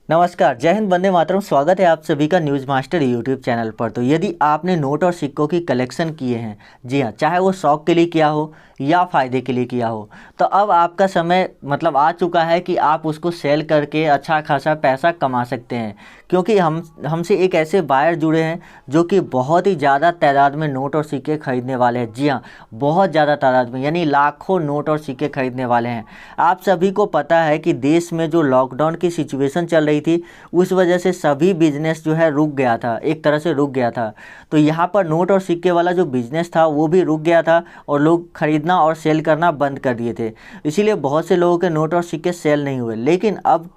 नमस्कार, जय हिंद, वंदे मातरम। स्वागत है आप सभी का न्यूज़ मास्टर यूट्यूब चैनल पर। तो यदि आपने नोट और सिक्कों की कलेक्शन किए हैं, जी हाँ, चाहे वो शौक के लिए किया हो या फ़ायदे के लिए किया हो, तो अब आपका समय आ चुका है कि आप उसको सेल करके अच्छा खासा पैसा कमा सकते हैं। क्योंकि हमसे एक ऐसे बायर जुड़े हैं जो कि बहुत ही ज़्यादा तादाद में नोट और सिक्के खरीदने वाले हैं। जी हाँ, बहुत ज़्यादा तादाद में, यानी लाखों नोट और सिक्के खरीदने वाले हैं। आप सभी को पता है कि देश में जो लॉकडाउन की सिचुएशन चल रही थी, उस वजह से सभी बिजनेस जो है रुक गया था, एक तरह से रुक गया था। तो यहाँ पर नोट और सिक्के वाला जो बिजनेस था वो भी रुक गया था और लोग खरीदना और सेल करना बंद कर दिए थे। इसीलिए बहुत से लोगों के नोट और सिक्के सेल नहीं हुए। लेकिन अब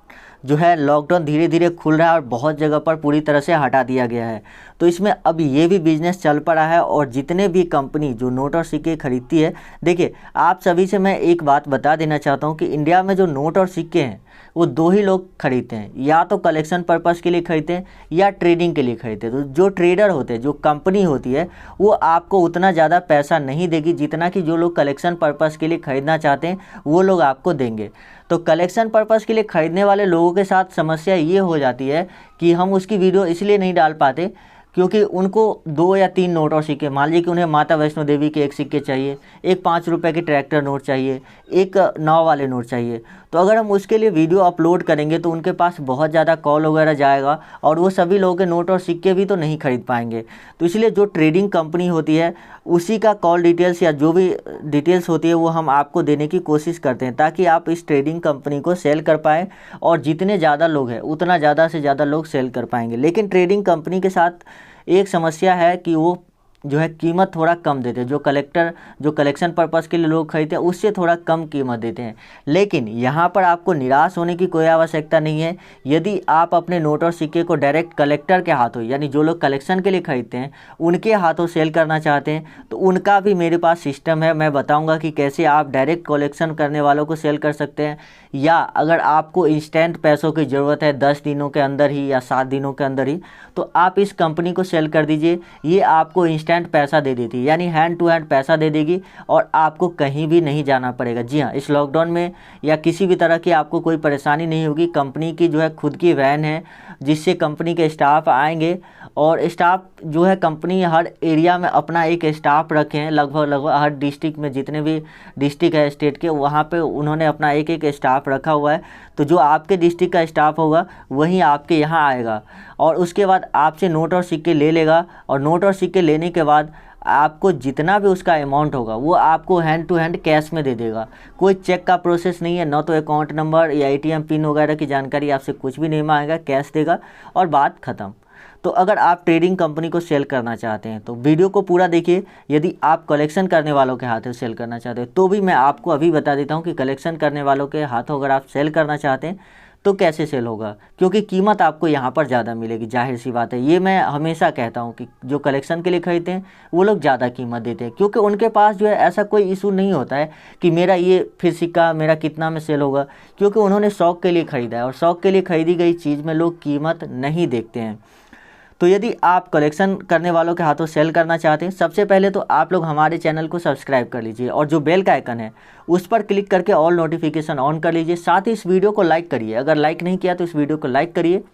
जो है लॉकडाउन धीरे धीरे खुल रहा है और बहुत जगह पर पूरी तरह से हटा दिया गया है। तो इसमें अब ये भी बिजनेस चल पड़ा है और जितने भी कंपनी जो नोट और सिक्के खरीदती है, देखिए आप सभी से मैं एक बात बता देना चाहता हूँ कि इंडिया में जो नोट और सिक्के हैं वो दो ही लोग खरीदते हैं, या तो कलेक्शन पर्पस के लिए खरीदते हैं या ट्रेडिंग के लिए खरीदते हैं। तो जो ट्रेडर होते हैं, जो कंपनी होती है, वो आपको उतना ज़्यादा पैसा नहीं देगी जितना कि जो लोग कलेक्शन पर्पस के लिए ख़रीदना चाहते हैं वो लोग आपको देंगे। तो कलेक्शन पर्पस के लिए ख़रीदने वाले लोगों के साथ समस्या ये हो जाती है कि हम उसकी वीडियो इसलिए नहीं डाल पाते क्योंकि उनको 2 या 3 नोट और सिक्के, मान लीजिए कि उन्हें माता वैष्णो देवी के एक सिक्के चाहिए, एक 5 रुपये के ट्रैक्टर नोट चाहिए, एक नाव वाले नोट चाहिए। तो अगर हम उसके लिए वीडियो अपलोड करेंगे तो उनके पास बहुत ज़्यादा कॉल वगैरह जाएगा और वो सभी लोगों के नोट और सिक्के भी तो नहीं खरीद पाएंगे। तो इसलिए जो ट्रेडिंग कंपनी होती है उसी का कॉल डिटेल्स या जो भी डिटेल्स होती है वो हम आपको देने की कोशिश करते हैं, ताकि आप इस ट्रेडिंग कंपनी को सेल कर पाएँ और जितने ज़्यादा लोग हैं उतना ज़्यादा से ज़्यादा लोग सेल कर पाएंगे। लेकिन ट्रेडिंग कंपनी के साथ एक समस्या है कि वो जो है कीमत थोड़ा कम देते हैं। जो कलेक्शन पर्पस के लिए लोग खरीदते हैं उससे थोड़ा कम कीमत देते हैं। लेकिन यहाँ पर आपको निराश होने की कोई आवश्यकता नहीं है। यदि आप अपने नोट और सिक्के को डायरेक्ट कलेक्टर के हाथों, यानी जो लोग कलेक्शन के लिए खरीदते हैं उनके हाथों सेल करना चाहते हैं, तो उनका भी मेरे पास सिस्टम है। मैं बताऊँगा कि कैसे आप डायरेक्ट कलेक्शन करने वालों को सेल कर सकते हैं, या अगर आपको इंस्टेंट पैसों की ज़रूरत है 10 दिनों के अंदर ही या 7 दिनों के अंदर ही, तो आप इस कंपनी को सेल कर दीजिए। ये आपको इंस्टेंट पैसा दे देती है, यानी हैंड टू हैंड पैसा दे देगी और आपको कहीं भी नहीं जाना पड़ेगा। जी हाँ, इस लॉकडाउन में या किसी भी तरह की आपको कोई परेशानी नहीं होगी। कंपनी की जो है खुद की वैन है जिससे कंपनी के स्टाफ आएंगे, और स्टाफ जो है कंपनी हर एरिया में अपना एक स्टाफ रखे हैं। लगभग हर डिस्ट्रिक्ट में, जितने भी डिस्ट्रिक्ट है स्टेट के, वहाँ पे उन्होंने अपना एक एक स्टाफ रखा हुआ है। तो जो आपके डिस्ट्रिक्ट का स्टाफ होगा वही आपके यहाँ आएगा और उसके बाद आपसे नोट और सिक्के ले लेगा, और नोट और सिक्के लेने के बाद आपको जितना भी उसका अमाउंट होगा वो आपको हैंड टू हैंड कैश में दे देगा। कोई चेक का प्रोसेस नहीं है, ना तो अकाउंट नंबर या एटीएम पिन वगैरह की जानकारी आपसे कुछ भी नहीं मांगेगा, कैश देगा और बात ख़त्म। तो अगर आप ट्रेडिंग कंपनी को सेल करना चाहते हैं तो वीडियो को पूरा देखिए। यदि आप कलेक्शन करने वालों के हाथों सेल करना चाहते हैं तो भी मैं आपको अभी बता देता हूं कि कलेक्शन करने वालों के हाथों अगर आप सेल करना चाहते हैं तो कैसे सेल होगा, क्योंकि कीमत आपको यहाँ पर ज़्यादा मिलेगी। जाहिर सी बात है, ये मैं हमेशा कहता हूँ कि जो कलेक्शन के लिए खरीदते हैं वो लोग ज़्यादा कीमत देते हैं, क्योंकि उनके पास जो है ऐसा कोई इशू नहीं होता है कि मेरा ये फिर सिक्का मेरा कितना में सेल होगा, क्योंकि उन्होंने शौक़ के लिए ख़रीदा है और शौक़ के लिए ख़रीदी गई चीज़ में लोग कीमत नहीं देखते हैं। तो यदि आप कलेक्शन करने वालों के हाथों सेल करना चाहते हैं, सबसे पहले तो आप लोग हमारे चैनल को सब्सक्राइब कर लीजिए और जो बेल का आइकन है उस पर क्लिक करके ऑल नोटिफिकेशन ऑन कर लीजिए। साथ ही इस वीडियो को लाइक करिए, अगर लाइक नहीं किया तो इस वीडियो को लाइक करिए।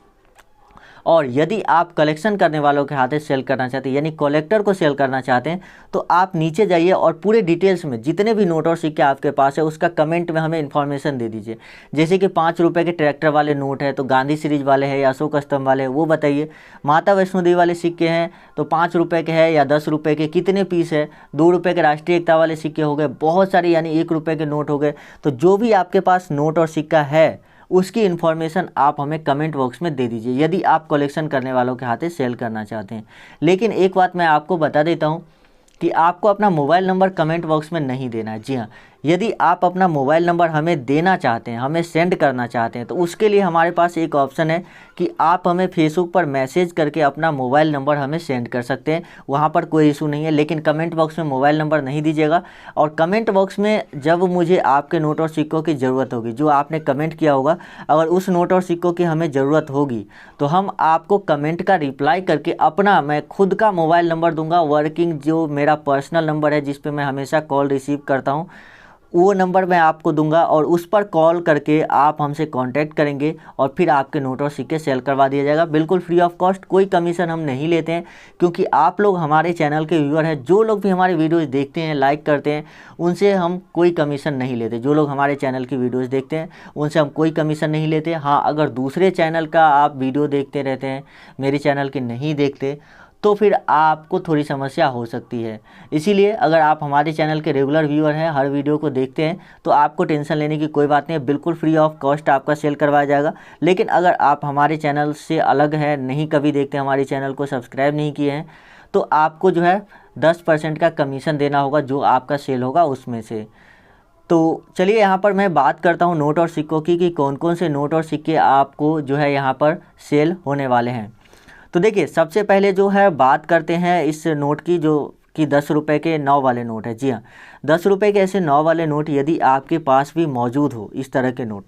और यदि आप कलेक्शन करने वालों के हाथ सेल करना चाहते हैं, यानी कलेक्टर को सेल करना चाहते हैं, तो आप नीचे जाइए और पूरे डिटेल्स में जितने भी नोट और सिक्के आपके पास है उसका कमेंट में हमें इन्फॉर्मेशन दे दीजिए। जैसे कि 5 रुपये के ट्रैक्टर वाले नोट है तो गांधी सीरीज वाले हैं या अशोक स्तंभ वाले हैं वो बताइए। माता वैष्णो देवी वाले सिक्के हैं तो 5 रुपये के हैं या 10 रुपये के, कितने पीस है। 2 रुपये के राष्ट्रीय एकता वाले सिक्के हो गए, बहुत सारे, यानी 1 रुपये के नोट हो गए। तो जो भी आपके पास नोट और सिक्का है उसकी इन्फॉर्मेशन आप हमें कमेंट बॉक्स में दे दीजिए, यदि आप कलेक्शन करने वालों के हाथे सेल करना चाहते हैं। लेकिन एक बात मैं आपको बता देता हूं कि आपको अपना मोबाइल नंबर कमेंट बॉक्स में नहीं देना है। जी हाँ, यदि आप अपना मोबाइल नंबर हमें देना चाहते हैं, हमें सेंड करना चाहते हैं, तो उसके लिए हमारे पास एक ऑप्शन है कि आप हमें फेसबुक पर मैसेज करके अपना मोबाइल नंबर हमें सेंड कर सकते हैं। वहाँ पर कोई इशू नहीं है, लेकिन कमेंट बॉक्स में मोबाइल नंबर नहीं दीजिएगा। और कमेंट बॉक्स में जब मुझे आपके नोट और सिक्कों की ज़रूरत होगी, जो आपने कमेंट किया होगा, अगर उस नोट और सिक्कों की हमें ज़रूरत होगी तो हम आपको कमेंट का रिप्लाई करके अपना, मैं खुद का मोबाइल नंबर दूंगा, वर्किंग जो मेरा पर्सनल नंबर है जिस पे मैं हमेशा कॉल रिसीव करता हूँ, वो नंबर मैं आपको दूंगा और उस पर कॉल करके आप हमसे कांटेक्ट करेंगे और फिर आपके नोट और सिक्के सेल करवा दिया जाएगा, बिल्कुल फ्री ऑफ कॉस्ट। कोई कमीशन हम नहीं लेते हैं, क्योंकि आप लोग हमारे चैनल के व्यूअर हैं। जो लोग भी हमारे वीडियोज़ देखते हैं, लाइक करते हैं, उनसे हम कोई कमीशन नहीं लेते। जो लोग हमारे चैनल की वीडियोज़ देखते हैं उनसे हम कोई कमीशन नहीं लेते। हाँ, अगर दूसरे चैनल का आप वीडियो देखते रहते हैं, मेरे चैनल की नहीं देखते, तो फिर आपको थोड़ी समस्या हो सकती है। इसीलिए अगर आप हमारे चैनल के रेगुलर व्यूअर हैं, हर वीडियो को देखते हैं, तो आपको टेंशन लेने की कोई बात नहीं है, बिल्कुल फ्री ऑफ कॉस्ट आपका सेल करवाया जाएगा। लेकिन अगर आप हमारे चैनल से अलग हैं, नहीं कभी देखते, हमारे चैनल को सब्सक्राइब नहीं किए हैं, तो आपको जो है 10% का कमीशन देना होगा जो आपका सेल होगा उसमें से। तो चलिए यहाँ पर मैं बात करता हूँ नोट और सिक्कों की कि कौन कौन से नोट और सिक्के आपको जो है यहाँ पर सेल होने वाले हैं। तो देखिए, सबसे पहले जो है बात करते हैं इस नोट की, जो कि 10 रुपये के 9 वाले नोट है। जी हाँ, 10 रुपये के ऐसे 9 वाले नोट यदि आपके पास भी मौजूद हो, इस तरह के note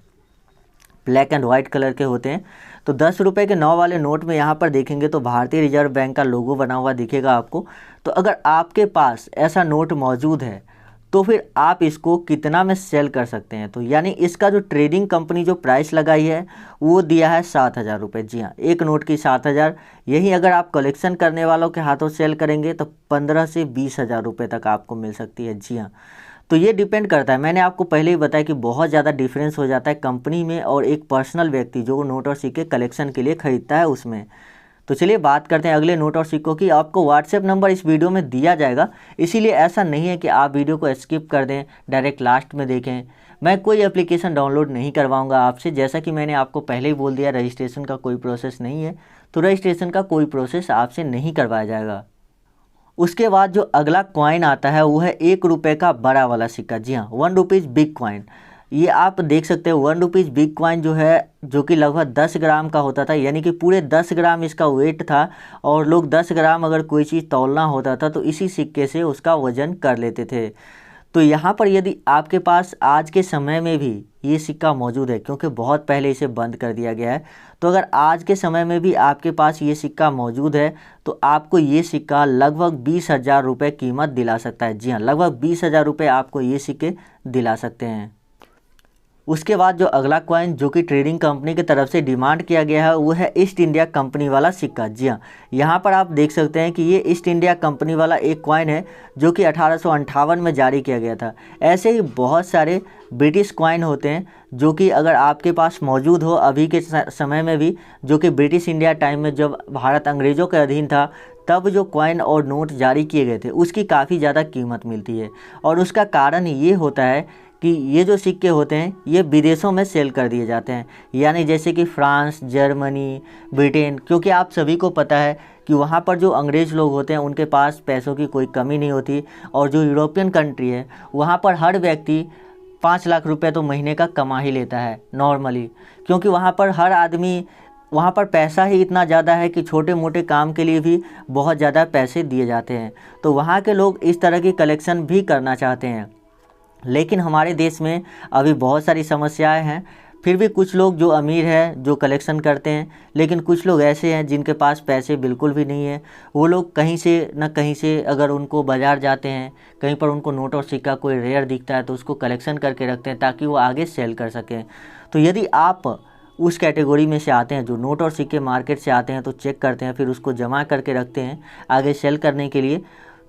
black and white colour के होते हैं, तो 10 रुपये के 9 वाले नोट में यहाँ पर देखेंगे तो भारतीय रिजर्व बैंक का लोगो बना हुआ दिखेगा आपको। तो अगर आपके पास ऐसा नोट मौजूद है तो फिर आप इसको कितना में सेल कर सकते हैं। तो यानी इसका जो ट्रेडिंग कंपनी जो प्राइस लगाई है वो दिया है 7,000 रुपये। जी हाँ, एक नोट की 7,000। यही अगर आप कलेक्शन करने वालों के हाथों सेल करेंगे तो 15 से 20,000 रुपये तक आपको मिल सकती है। जी हाँ, तो ये डिपेंड करता है, मैंने आपको पहले ही बताया कि बहुत ज़्यादा डिफरेंस हो जाता है कंपनी में और एक पर्सनल व्यक्ति जो नोट और सिक्के कलेक्शन के लिए ख़रीदता है उसमें। तो चलिए बात करते हैं अगले नोट और सिक्कों की। आपको व्हाट्सएप नंबर इस वीडियो में दिया जाएगा, इसीलिए ऐसा नहीं है कि आप वीडियो को स्किप कर दें, डायरेक्ट लास्ट में देखें। मैं कोई एप्लीकेशन डाउनलोड नहीं करवाऊंगा आपसे, जैसा कि मैंने आपको पहले ही बोल दिया, रजिस्ट्रेशन का कोई प्रोसेस नहीं है, तो रजिस्ट्रेशन का कोई प्रोसेस आपसे नहीं करवाया जाएगा। उसके बाद जो अगला कॉइन आता है वो है 1 रुपये का बड़ा वाला सिक्का। जी हाँ, 1 रुपीज़ बिग कॉइन। ये आप देख सकते हो 1 रुपीज़ बिग कॉइन जो है, जो कि लगभग 10 ग्राम का होता था, यानी कि पूरे 10 ग्राम इसका वेट था। और लोग 10 ग्राम अगर कोई चीज़ तौलना होता था तो इसी सिक्के से उसका वज़न कर लेते थे। तो यहाँ पर यदि आपके पास आज के समय में भी ये सिक्का मौजूद है, क्योंकि बहुत पहले इसे बंद कर दिया गया है, तो अगर आज के समय में भी आपके पास ये सिक्का मौजूद है तो आपको ये सिक्का लगभग 20,000 रुपये कीमत दिला सकता है। जी हाँ, लगभग 20,000 रुपये आपको ये सिक्के दिला सकते हैं। उसके बाद जो अगला कॉइन जो कि ट्रेडिंग कंपनी की तरफ से डिमांड किया गया है वो है ईस्ट इंडिया कंपनी वाला सिक्का। जी हाँ, यहाँ पर आप देख सकते हैं कि ये ईस्ट इंडिया कंपनी वाला एक कॉइन है जो कि 1858 में जारी किया गया था। ऐसे ही बहुत सारे ब्रिटिश कॉइन होते हैं जो कि अगर आपके पास मौजूद हो अभी के समय में भी, जो कि ब्रिटिश इंडिया टाइम में जब भारत अंग्रेज़ों के अधीन था तब जो कॉइन और नोट जारी किए गए थे उसकी काफ़ी ज़्यादा कीमत मिलती है। और उसका कारण ये होता है कि ये जो सिक्के होते हैं ये विदेशों में सेल कर दिए जाते हैं, यानी जैसे कि फ्रांस, जर्मनी, ब्रिटेन, क्योंकि आप सभी को पता है कि वहाँ पर जो अंग्रेज़ लोग होते हैं उनके पास पैसों की कोई कमी नहीं होती। और जो यूरोपियन कंट्री है वहाँ पर हर व्यक्ति 5 लाख रुपए तो महीने का कमा ही लेता है नॉर्मली, क्योंकि वहाँ पर हर आदमी, वहाँ पर पैसा ही इतना ज़्यादा है कि छोटे मोटे काम के लिए भी बहुत ज़्यादा पैसे दिए जाते हैं। तो वहाँ के लोग इस तरह की कलेक्शन भी करना चाहते हैं। लेकिन हमारे देश में अभी बहुत सारी समस्याएं हैं, फिर भी कुछ लोग जो अमीर हैं जो कलेक्शन करते हैं, लेकिन कुछ लोग ऐसे हैं जिनके पास पैसे बिल्कुल भी नहीं है। वो लोग कहीं से न कहीं से अगर उनको बाज़ार जाते हैं, कहीं पर उनको नोट और सिक्का कोई रेयर दिखता है तो उसको कलेक्शन करके रखते हैं ताकि वो आगे सेल कर सकें। तो यदि आप उस कैटेगरी में से आते हैं जो नोट और सिक्के मार्केट से आते हैं तो चेक करते हैं, फिर उसको जमा करके रखते हैं आगे सेल करने के लिए,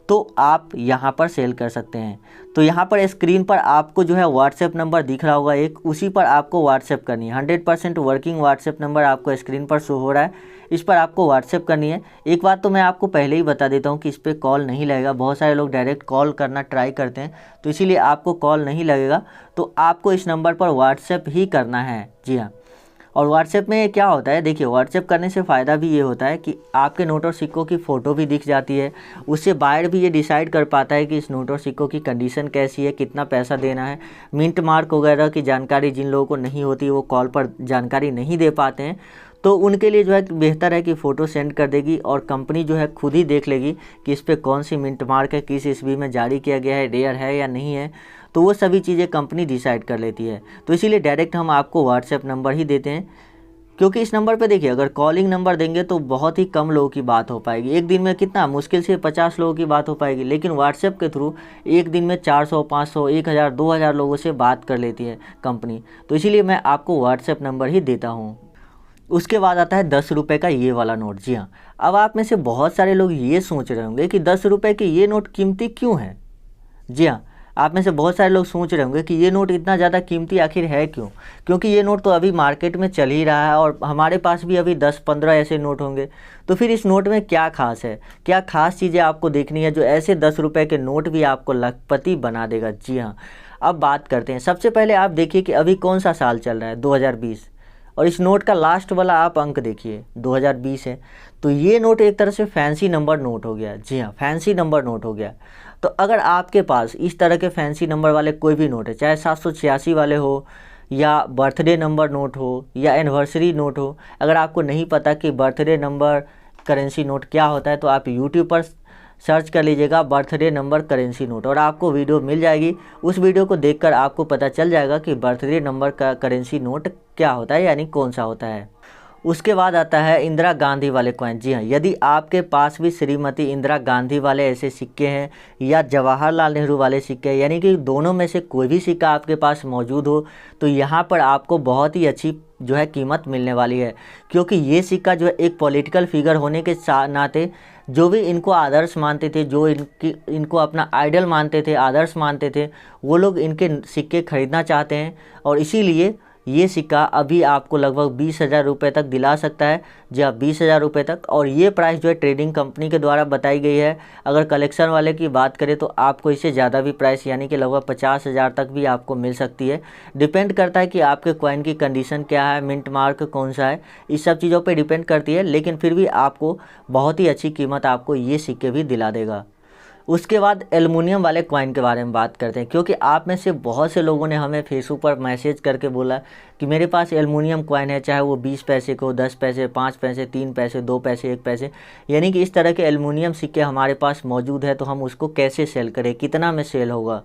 तो आप यहाँ पर सेल कर सकते हैं। तो यहाँ पर स्क्रीन पर आपको जो है व्हाट्सएप नंबर दिख रहा होगा एक, उसी पर आपको व्हाट्सएप करनी है। 100% वर्किंग व्हाट्सएप नंबर आपको स्क्रीन पर शो हो रहा है, इस पर आपको व्हाट्सएप करनी है। एक बात तो मैं आपको पहले ही बता देता हूँ कि इस पर कॉल नहीं लगेगा। बहुत सारे लोग डायरेक्ट कॉल करना ट्राई करते हैं, तो इसीलिए आपको कॉल नहीं लगेगा। तो आपको इस नंबर पर व्हाट्सएप ही करना है। जी हाँ, और व्हाट्सएप में क्या होता है, देखिए व्हाट्सएप करने से फ़ायदा भी ये होता है कि आपके नोट और सिक्कों की फ़ोटो भी दिख जाती है। उससे बायर भी ये डिसाइड कर पाता है कि इस नोट और सिक्कों की कंडीशन कैसी है, कितना पैसा देना है। मिंट मार्क वगैरह की जानकारी जिन लोगों को नहीं होती, वो कॉल पर जानकारी नहीं दे पाते हैं, तो उनके लिए जो है बेहतर है कि फ़ोटो सेंड कर देगी और कंपनी जो है खुद ही देख लेगी कि इस पर कौन सी मिंट मार्क है, किस ईस्वी में जारी किया गया है, रेयर है या नहीं है। तो वो सभी चीज़ें कंपनी डिसाइड कर लेती है। तो इसीलिए डायरेक्ट हम आपको व्हाट्सएप नंबर ही देते हैं क्योंकि इस नंबर पे देखिए अगर कॉलिंग नंबर देंगे तो बहुत ही कम लोगों की बात हो पाएगी। एक दिन में कितना मुश्किल से 50 लोगों की बात हो पाएगी, लेकिन व्हाट्सएप के थ्रू एक दिन में 400, 500, 1000, 2000 लोगों से बात कर लेती है कंपनी। तो इसीलिए मैं आपको व्हाट्सएप नंबर ही देता हूँ। उसके बाद आता है 10 रुपये का ये वाला नोट। जी हाँ, अब आप में से बहुत सारे लोग ये सोच रहे होंगे कि 10 रुपये के ये नोट कीमती क्यों है। जी हाँ, आप में से बहुत सारे लोग सोच रहे होंगे कि ये नोट इतना ज़्यादा कीमती आखिर है क्यों। क्योंकि ये नोट तो अभी मार्केट में चल ही रहा है और हमारे पास भी अभी 10-15 ऐसे नोट होंगे। तो फिर इस नोट में क्या खास है, क्या खास चीज़ें आपको देखनी है जो ऐसे 10 रुपये के नोट भी आपको लखपति बना देगा। जी हाँ, अब बात करते हैं। सबसे पहले आप देखिए कि अभी कौन सा साल चल रहा है, 2020, और इस नोट का लास्ट वाला आप अंक देखिए 2020 है। तो ये नोट एक तरह से फैंसी नंबर नोट हो गया। जी हाँ, फैंसी नंबर नोट हो गया। तो अगर आपके पास इस तरह के फैंसी नंबर वाले कोई भी नोट है, चाहे 786 वाले हो या बर्थडे नंबर नोट हो या एनिवर्सरी नोट हो, अगर आपको नहीं पता कि बर्थडे नंबर करेंसी नोट क्या होता है तो आप यूट्यूब पर सर्च कर लीजिएगा बर्थडे नंबर करेंसी नोट और आपको वीडियो मिल जाएगी। उस वीडियो को देखकर आपको पता चल जाएगा कि बर्थडे नंबर का करेंसी नोट क्या होता है, यानी कौन सा होता है। उसके बाद आता है इंदिरा गांधी वाले कॉइन। जी हाँ, यदि आपके पास भी श्रीमती इंदिरा गांधी वाले ऐसे सिक्के हैं या जवाहरलाल नेहरू वाले सिक्के हैं, यानी कि दोनों में से कोई भी सिक्का आपके पास मौजूद हो, तो यहाँ पर आपको बहुत ही अच्छी जो है कीमत मिलने वाली है। क्योंकि ये सिक्का जो है एक पॉलिटिकल फिगर होने के नाते जो भी इनको आदर्श मानते थे, जो इनको अपना आइडल मानते थे, आदर्श मानते थे, वो लोग इनके सिक्के खरीदना चाहते हैं। और इसीलिए ये सिक्का अभी आपको लगभग 20,000 रुपये तक दिला सकता है। जी हाँ, 20,000 रुपये तक। और ये प्राइस जो है ट्रेडिंग कंपनी के द्वारा बताई गई है। अगर कलेक्शन वाले की बात करें तो आपको इससे ज़्यादा भी प्राइस यानी कि लगभग 50,000 तक भी आपको मिल सकती है। डिपेंड करता है कि आपके कॉइन की कंडीशन क्या है, मिंट मार्क कौन सा है, इस सब चीज़ों पर डिपेंड करती है। लेकिन फिर भी आपको बहुत ही अच्छी कीमत आपको ये सिक्के भी दिला देगा। उसके बाद एल्युमिनियम वाले कॉइन के बारे में बात करते हैं। क्योंकि आप में से बहुत से लोगों ने हमें फेसबुक पर मैसेज करके बोला कि मेरे पास एल्युमिनियम कॉइन है, चाहे वो 20 पैसे को, 10 पैसे, 5 पैसे, 3 पैसे, 2 पैसे, 1 पैसे, यानी कि इस तरह के एल्युमिनियम सिक्के हमारे पास मौजूद है। तो हम उसको कैसे सेल करें, कितना में सेल होगा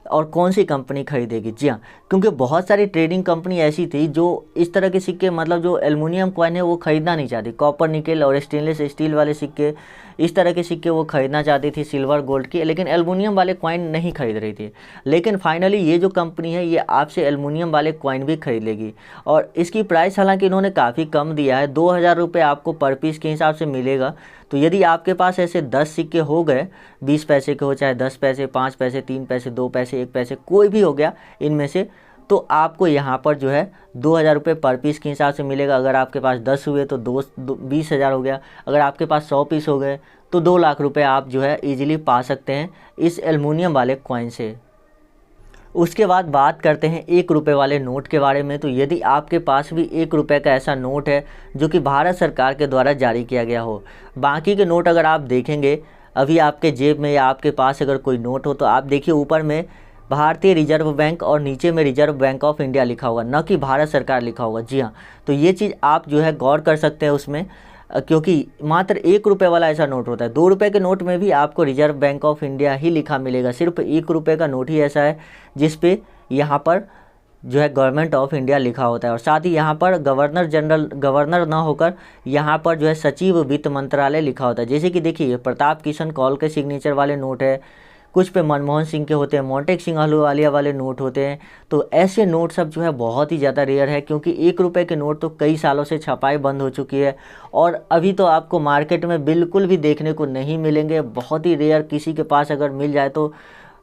और कौन सी कंपनी खरीदेगी। जी हाँ, क्योंकि बहुत सारी ट्रेडिंग कंपनी ऐसी थी जो इस तरह के सिक्के, मतलब जो एल्युमिनियम कॉइन है वो खरीदना नहीं चाहती। कॉपर, निकेल और स्टेनलेस स्टील वाले सिक्के, इस तरह के सिक्के वो खरीदना चाहती थी, सिल्वर, गोल्ड की, लेकिन एल्युमिनियम वाले कॉइन नहीं खरीद रही थी। लेकिन फाइनली ये जो कंपनी है ये आपसे एल्युमिनियम वाले कॉइन भी खरीद लेगी। और इसकी प्राइस हालांकि इन्होंने काफ़ी कम दिया है, 2,000 रुपये आपको पर पीस के हिसाब से मिलेगा। तो यदि आपके पास ऐसे 10 सिक्के हो गए, 20 पैसे के हो, चाहे 10 पैसे, 5 पैसे, 3 पैसे, 2 पैसे, 1 पैसे, कोई भी हो गया इनमें से, तो आपको यहाँ पर जो है 2,000 रुपये पर पीस के हिसाब से मिलेगा। अगर आपके पास 10 हुए तो 20,000 हो गया। अगर आपके पास 100 पीस हो गए तो 2 लाख रुपये आप जो है ईजिली पा सकते हैं इस एल्युमिनियम वाले कॉइन से। उसके बाद बात करते हैं 1 रुपये वाले नोट के बारे में। तो यदि आपके पास भी 1 रुपये का ऐसा नोट है जो कि भारत सरकार के द्वारा जारी किया गया हो, बाकी के नोट अगर आप देखेंगे अभी आपके जेब में या आपके पास अगर कोई नोट हो तो आप देखिए ऊपर में भारतीय रिजर्व बैंक और नीचे में रिजर्व बैंक ऑफ इंडिया लिखा होगा, न कि भारत सरकार लिखा होगा। जी हाँ, तो ये चीज़ आप जो है गौर कर सकते हैं उसमें, क्योंकि मात्र 1 रुपये वाला ऐसा नोट होता है। 2 रुपये के नोट में भी आपको रिजर्व बैंक ऑफ इंडिया ही लिखा मिलेगा। सिर्फ 1 रुपये का नोट ही ऐसा है जिस पे यहाँ पर जो है गवर्नमेंट ऑफ इंडिया लिखा होता है। और साथ ही यहाँ पर गवर्नर ना होकर यहाँ पर जो है सचिव वित्त मंत्रालय लिखा होता है। जैसे कि देखिए प्रताप किशन कौल के सिग्नेचर वाले नोट है, कुछ पे मनमोहन सिंह के होते हैं, मोंटेक सिंह अहलूवालिया वाले नोट होते हैं। तो ऐसे नोट सब जो है बहुत ही ज़्यादा रेयर है, क्योंकि 1 रुपये के नोट तो कई सालों से छपाई बंद हो चुकी है और अभी तो आपको मार्केट में बिल्कुल भी देखने को नहीं मिलेंगे। बहुत ही रेयर, किसी के पास अगर मिल जाए तो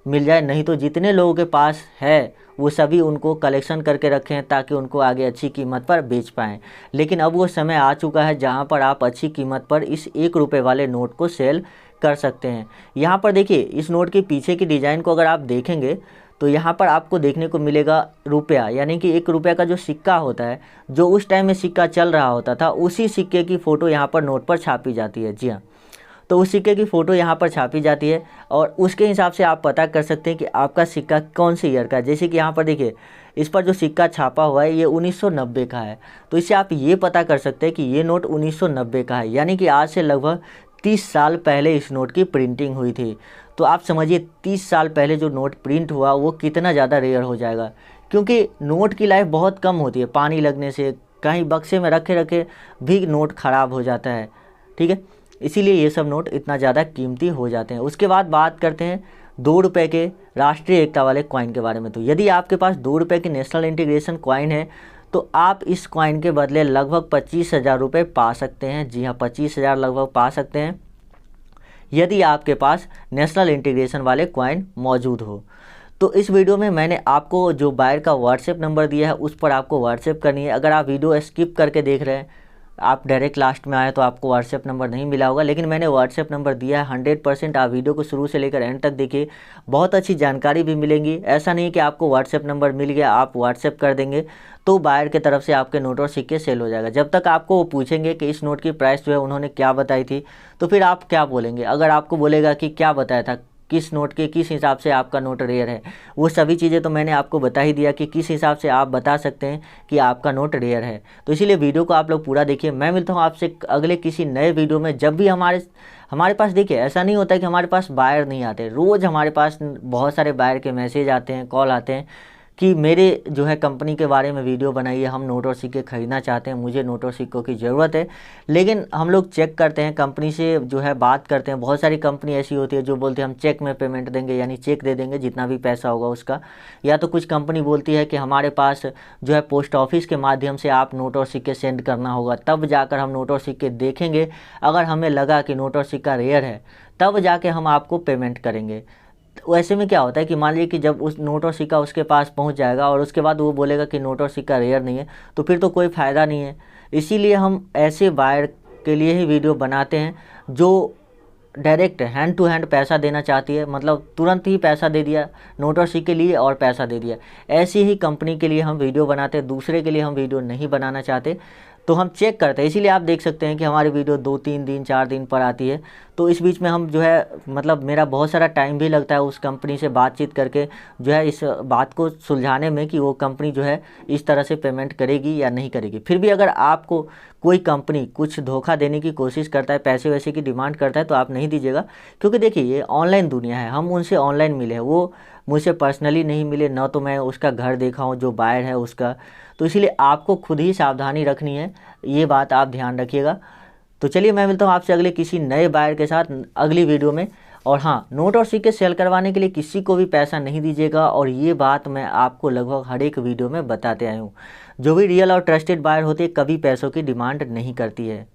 मिल जाए, नहीं तो जितने लोगों के पास है वो सभी उनको कलेक्शन करके रखे हैं ताकि उनको आगे अच्छी कीमत पर बेच पाएँ। लेकिन अब वो समय आ चुका है जहाँ पर आप अच्छी कीमत पर इस 1 रुपये वाले नोट को सेल कर सकते हैं। यहाँ पर देखिए इस नोट के पीछे की डिज़ाइन को अगर आप देखेंगे तो यहाँ पर आपको देखने को मिलेगा रुपया, यानी कि 1 रुपये का जो सिक्का होता है, जो उस टाइम में सिक्का चल रहा होता था, उसी सिक्के की फ़ोटो यहाँ पर नोट पर छापी जाती है। जी हाँ, तो उस सिक्के की फ़ोटो यहाँ पर छापी जाती है और उसके हिसाब से आप पता कर सकते हैं कि आपका सिक्का कौन से ईयर का है। जैसे कि यहाँ पर देखिए इस पर जो सिक्का छापा हुआ है ये 1990 का है। तो इससे आप ये पता कर सकते हैं कि ये नोट 1990 का है, यानी कि आज से लगभग 30 साल पहले इस नोट की प्रिंटिंग हुई थी। तो आप समझिए 30 साल पहले जो नोट प्रिंट हुआ वो कितना ज़्यादा रेयर हो जाएगा, क्योंकि नोट की लाइफ बहुत कम होती है, पानी लगने से, कहीं बक्से में रखे रखे भी नोट ख़राब हो जाता है, ठीक है। इसीलिए ये सब नोट इतना ज़्यादा कीमती हो जाते हैं। उसके बाद बात करते हैं 2 रुपये के राष्ट्रीय एकता वाले कॉइन के बारे में। तो यदि आपके पास 2 रुपये की नेशनल इंटीग्रेशन कॉइन है तो आप इस कॉइन के बदले लगभग 25,000 रुपये पा सकते हैं। जी हाँ, 25,000 लगभग पा सकते हैं यदि आपके पास नेशनल इंटीग्रेशन वाले कॉइन मौजूद हो। तो इस वीडियो में मैंने आपको जो बायर का व्हाट्सएप नंबर दिया है उस पर आपको व्हाट्सएप करनी है। अगर आप वीडियो स्किप करके देख रहे हैं, आप डायरेक्ट लास्ट में आए तो आपको व्हाट्सएप नंबर नहीं मिला होगा, लेकिन मैंने व्हाट्सएप नंबर दिया है। 100% आप वीडियो को शुरू से लेकर एंड तक देखिए, बहुत अच्छी जानकारी भी मिलेंगी। ऐसा नहीं कि आपको व्हाट्सएप नंबर मिल गया आप व्हाट्सएप कर देंगे तो बायर की तरफ से आपके नोट और सिक्के सेल हो जाएगा। जब तक आपको वो पूछेंगे कि इस नोट की प्राइस जो है उन्होंने क्या बताई थी, तो फिर आप क्या बोलेंगे। अगर आपको बोलेगा कि क्या बताया था, किस नोट के किस हिसाब से आपका नोट रेयर है, वो सभी चीज़ें तो मैंने आपको बता ही दिया कि किस हिसाब से आप बता सकते हैं कि आपका नोट रेयर है। तो इसीलिए वीडियो को आप लोग पूरा देखिए। मैं मिलता हूँ आपसे अगले किसी नए वीडियो में। जब भी हमारे पास देखिए, ऐसा नहीं होता है कि हमारे पास बायर नहीं आते, रोज़ हमारे पास बहुत सारे बायर के मैसेज आते हैं, कॉल आते हैं कि मेरे जो है कंपनी के बारे में वीडियो बनाइए, हम नोट और सिक्के खरीदना चाहते हैं, मुझे नोट और सिक्कों की ज़रूरत है। लेकिन हम लोग चेक करते हैं, कंपनी से जो है बात करते हैं। बहुत सारी कंपनी ऐसी होती है जो बोलते हैं हम चेक में पेमेंट देंगे, यानी चेक दे देंगे जितना भी पैसा होगा उसका। या तो कुछ कंपनी बोलती है कि हमारे पास जो है पोस्ट ऑफिस के माध्यम से आप नोट और सिक्के सेंड करना होगा, तब जाकर हम नोट और सिक्के देखेंगे। अगर हमें लगा कि नोट और सिक्का रेयर है तब जाके हम आपको पेमेंट करेंगे। तो ऐसे में क्या होता है कि मान लीजिए कि जब उस नोट और सिक्का उसके पास पहुंच जाएगा और उसके बाद वो बोलेगा कि नोट और सिक्का रेयर नहीं है, तो फिर तो कोई फ़ायदा नहीं है। इसीलिए हम ऐसे बायर के लिए ही वीडियो बनाते हैं जो डायरेक्ट हैंड टू हैंड पैसा देना चाहती है, मतलब तुरंत ही पैसा दे दिया, नोट और सिक्के लिए और पैसा दे दिया। ऐसी ही कंपनी के लिए हम वीडियो बनाते हैं, दूसरे के लिए हम वीडियो नहीं बनाना चाहते। तो हम चेक करते हैं, इसीलिए आप देख सकते हैं कि हमारी वीडियो 2-3 दिन 4 दिन पर आती है। तो इस बीच में हम जो है मतलब मेरा बहुत सारा टाइम भी लगता है उस कंपनी से बातचीत करके जो है इस बात को सुलझाने में कि वो कंपनी जो है इस तरह से पेमेंट करेगी या नहीं करेगी। फिर भी अगर आपको कोई कंपनी कुछ धोखा देने की कोशिश करता है, पैसे वैसे की डिमांड करता है, तो आप नहीं दीजिएगा। क्योंकि देखिए ये ऑनलाइन दुनिया है, हम उनसे ऑनलाइन मिले हैं, वो मुझसे पर्सनली नहीं मिले, ना तो मैं उसका घर देखा हूँ जो बायर है उसका। तो इसीलिए आपको खुद ही सावधानी रखनी है, ये बात आप ध्यान रखिएगा। तो चलिए मैं मिलता हूँ आपसे अगले किसी नए बायर के साथ अगली वीडियो में। और हाँ, नोट और सिक्के सेल करवाने के लिए किसी को भी पैसा नहीं दीजिएगा, और ये बात मैं आपको लगभग हर एक वीडियो में बताते आया हूँ। जो भी रियल और ट्रस्टेड बायर होते हैं कभी पैसों की डिमांड नहीं करती है।